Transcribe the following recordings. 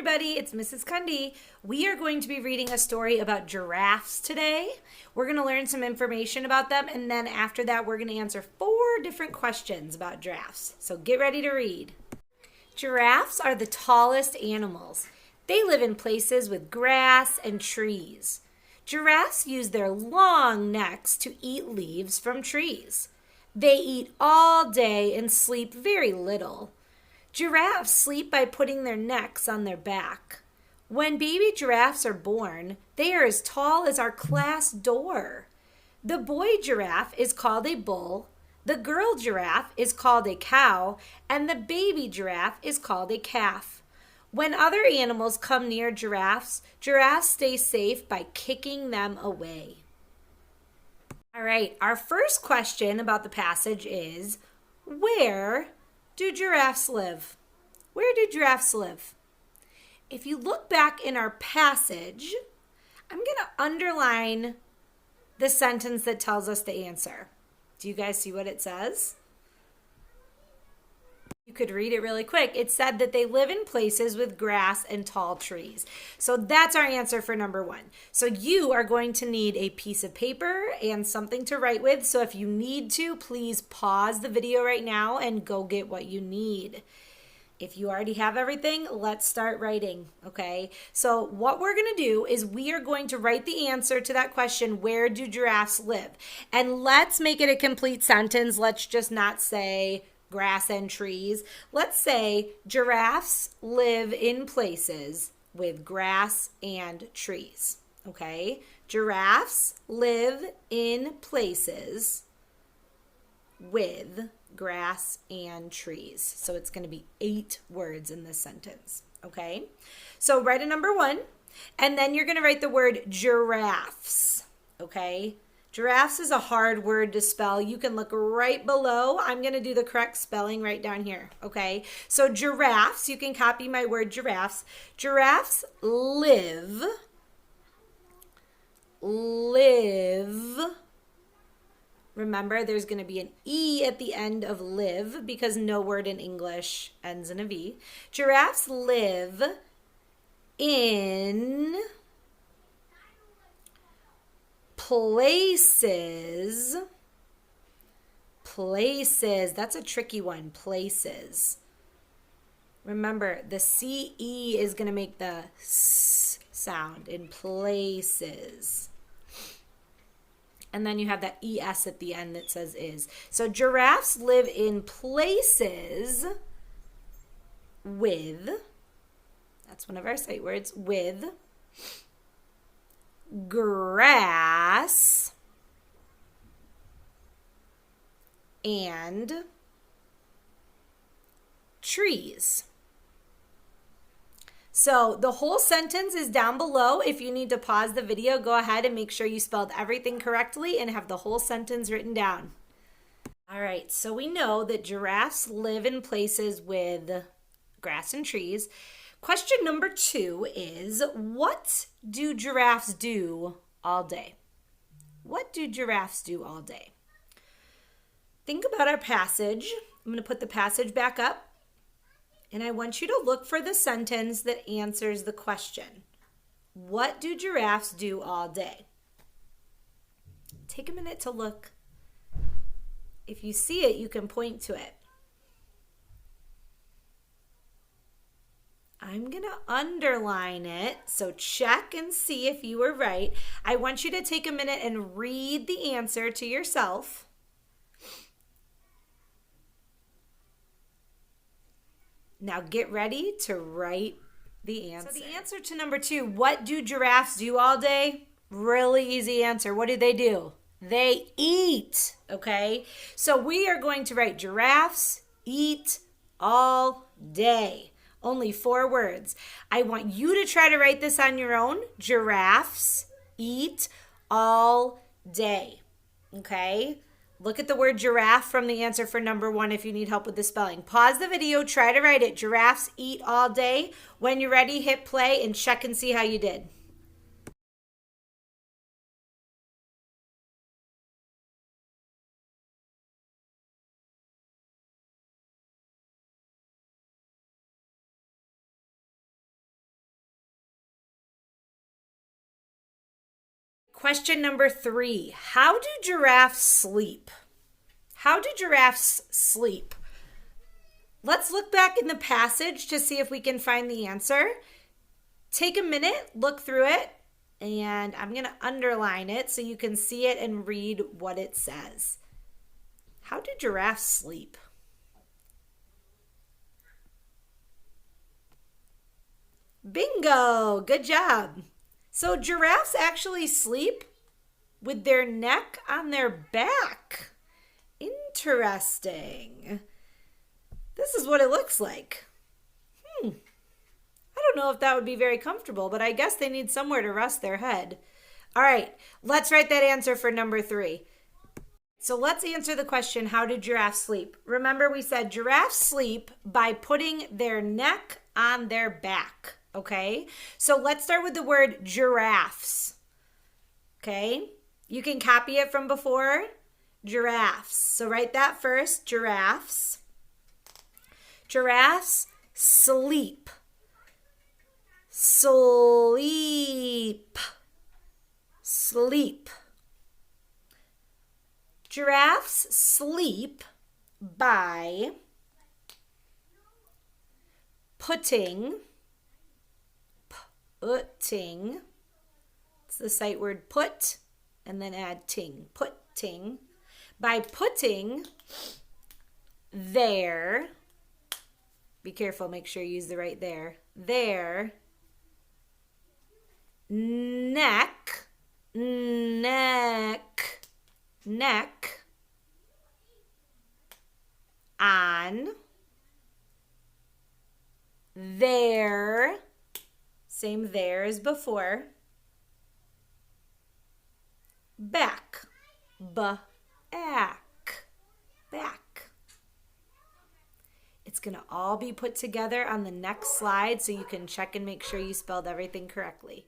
everybody, it's Mrs. Cundy. We are going to be reading a story about giraffes today. We're going to learn some information about them, and then after that we're going to answer 4 different questions about giraffes. So get ready to read. Giraffes are the tallest animals. They live in places with grass and trees. Giraffes use their long necks to eat leaves from trees. They eat all day and sleep very little. Giraffes sleep by putting their necks on their back. When baby giraffes are born, they are as tall as our class door. The boy giraffe is called a bull, the girl giraffe is called a cow, and the baby giraffe is called a calf. When other animals come near giraffes, giraffes stay safe by kicking them away. All right, our first question about the passage is, where do giraffes live? Where do giraffes live? If you look back in our passage, I'm going to underline the sentence that tells us the answer. Do you guys see what it says? You could read it really quick. It said that they live in places with grass and tall trees. So that's our answer for number 1. So you are going to need a piece of paper and something to write with. So if you need to, please pause the video right now and go get what you need. If you already have everything, let's start writing, okay? So what we're going to do is we are going to write the answer to that question, where do giraffes live? And let's make it a complete sentence. Let's just not say grass and trees. Let's say giraffes live in places with grass and trees, okay? Giraffes live in places with grass and trees. So it's going to be 8 words in this sentence, okay? So write a number 1, and then you're going to write the word giraffes, okay? Giraffes is a hard word to spell. You can look right below. I'm going to do the correct spelling right down here, okay? So giraffes, you can copy my word giraffes. Giraffes live. Remember, there's going to be an E at the end of live because no word in English ends in a V. Giraffes live in places, that's a tricky one, places. Remember, the CE is going to make the S sound in places. And then you have that ES at the end that says is. So giraffes live in places with, that's one of our sight words, with grass and trees. So the whole sentence is down below. If you need to pause the video, go ahead and make sure you spelled everything correctly and have the whole sentence written down. All right, so we know that giraffes live in places with grass and trees. Question number 2 is, what do giraffes do all day? What do giraffes do all day? Think about our passage. I'm going to put the passage back up. And I want you to look for the sentence that answers the question. What do giraffes do all day? Take a minute to look. If you see it, you can point to it. I'm going to underline it, so check and see if you were right. I want you to take a minute and read the answer to yourself. Now get ready to write the answer. So the answer to number 2, what do giraffes do all day? Really easy answer. What do? They eat, okay? So we are going to write giraffes eat all day. Only 4 words. I want you to try to write this on your own. Giraffes eat all day, okay? Look at the word giraffe from the answer for number 1 if you need help with the spelling. Pause the video, try to write it. Giraffes eat all day. When you're ready, hit play and check and see how you did. Question number 3. How do giraffes sleep? How do giraffes sleep? Let's look back in the passage to see if we can find the answer. Take a minute, look through it, and I'm going to underline it so you can see it and read what it says. How do giraffes sleep? Bingo! Good job. So giraffes actually sleep with their neck on their back. Interesting. This is what it looks like. I don't know if that would be very comfortable, but I guess they need somewhere to rest their head. All right, let's write that answer for number 3. So let's answer the question, how do giraffes sleep? Remember we said giraffes sleep by putting their neck on their back, okay? So let's start with the word giraffes, okay? You can copy it from before, giraffes. So write that first, giraffes. Giraffes sleep. Sleep. Sleep. Giraffes sleep by putting, it's the sight word put, and then add ting, putting, by putting their, be careful, make sure you use the right there, their neck on their, same there as before, back, back. It's going to all be put together on the next slide so you can check and make sure you spelled everything correctly.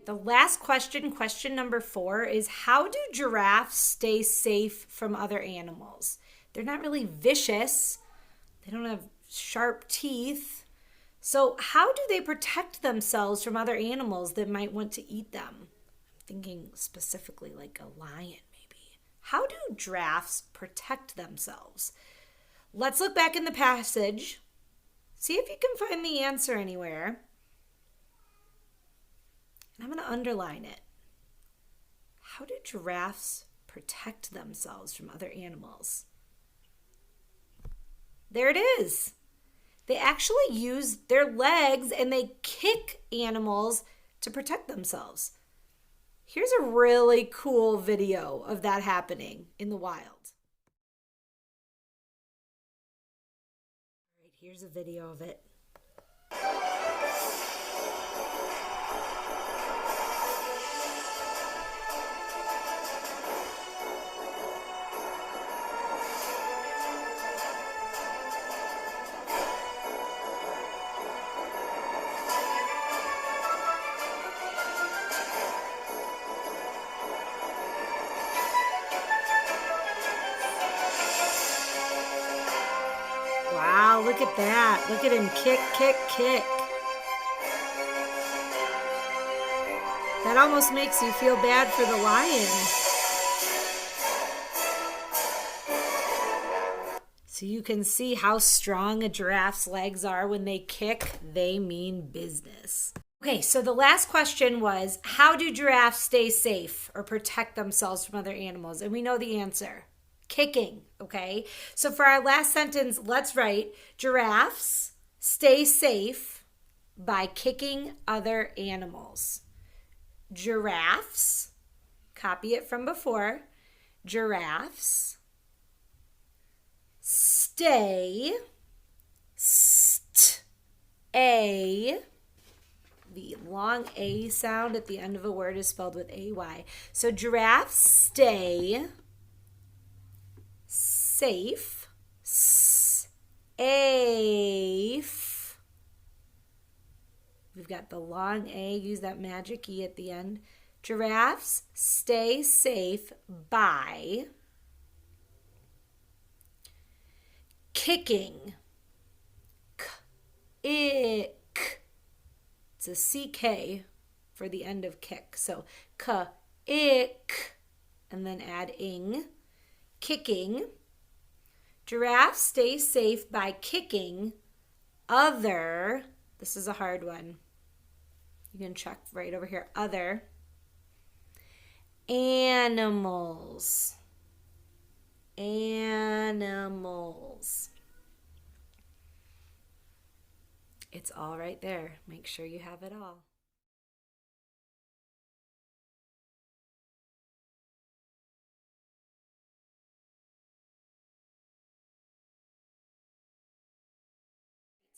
The last question, question number 4, is how do giraffes stay safe from other animals? They're not really vicious. They don't have sharp teeth. So how do they protect themselves from other animals that might want to eat them? I'm thinking specifically like a lion maybe. How do giraffes protect themselves? Let's look back in the passage. See if you can find the answer anywhere. And I'm going to underline it. How do giraffes protect themselves from other animals? There it is. They actually use their legs and they kick animals to protect themselves. Here's a really cool video of that happening in the wild. All right, here's a video of it. Wow, look at that. Look at him kick, kick, kick. That almost makes you feel bad for the lion. So you can see how strong a giraffe's legs are. When they kick, they mean business. Okay, so the last question was, how do giraffes stay safe or protect themselves from other animals? And we know the answer. Kicking, okay? So for our last sentence, let's write, giraffes stay safe by kicking other animals. Giraffes, copy it from before, giraffes stay, the long A sound at the end of a word is spelled with A-Y. So giraffes stay safe, safe. We've got the long A, use that magic E at the end. Giraffes stay safe by kicking. K-ick. It's a CK for the end of kick. So k-ick, and then add ing. Kicking. Giraffes stay safe by kicking other, this is a hard one. You can check right over here, other animals. Animals. It's all right there. Make sure you have it all.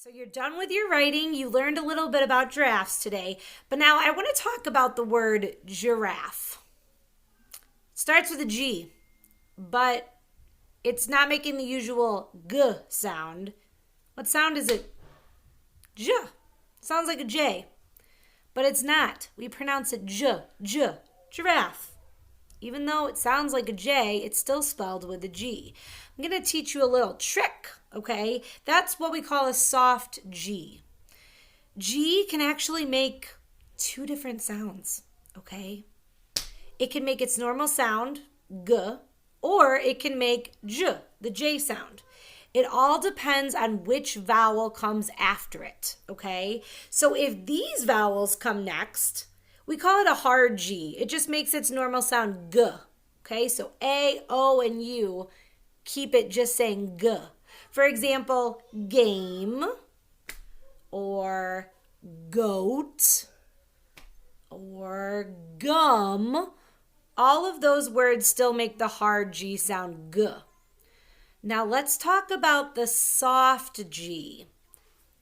So you're done with your writing. You learned a little bit about giraffes today. But now I want to talk about the word giraffe. It starts with a G, but it's not making the usual G sound. What sound is it? J. Sounds like a J, but it's not. We pronounce it J, giraffe. Even though it sounds like a J, it's still spelled with a G. I'm going to teach you a little trick, okay? That's what we call a soft G. G can actually make two different sounds, okay? It can make its normal sound, G, or it can make J, the J sound. It all depends on which vowel comes after it, okay? So if these vowels come next, we call it a hard G. It just makes its normal sound G, okay? So A, O, and U, keep it just saying G. For example, game, or goat, or gum. All of those words still make the hard G sound G. Now let's talk about the soft G.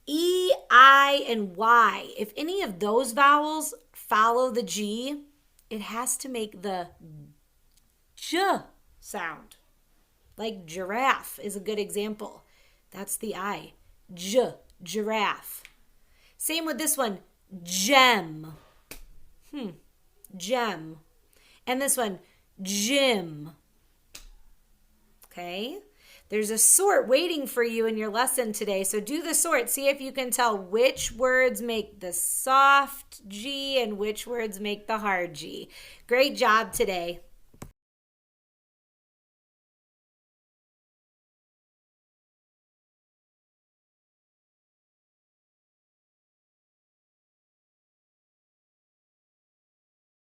E, I, and Y. If any of those vowels follow the G, it has to make the J sound. Like giraffe is a good example. That's the I. J, giraffe. Same with this one, gem. Gem. And this one, gym. Okay? There's a sort waiting for you in your lesson today. So do the sort. See if you can tell which words make the soft G and which words make the hard G. Great job today.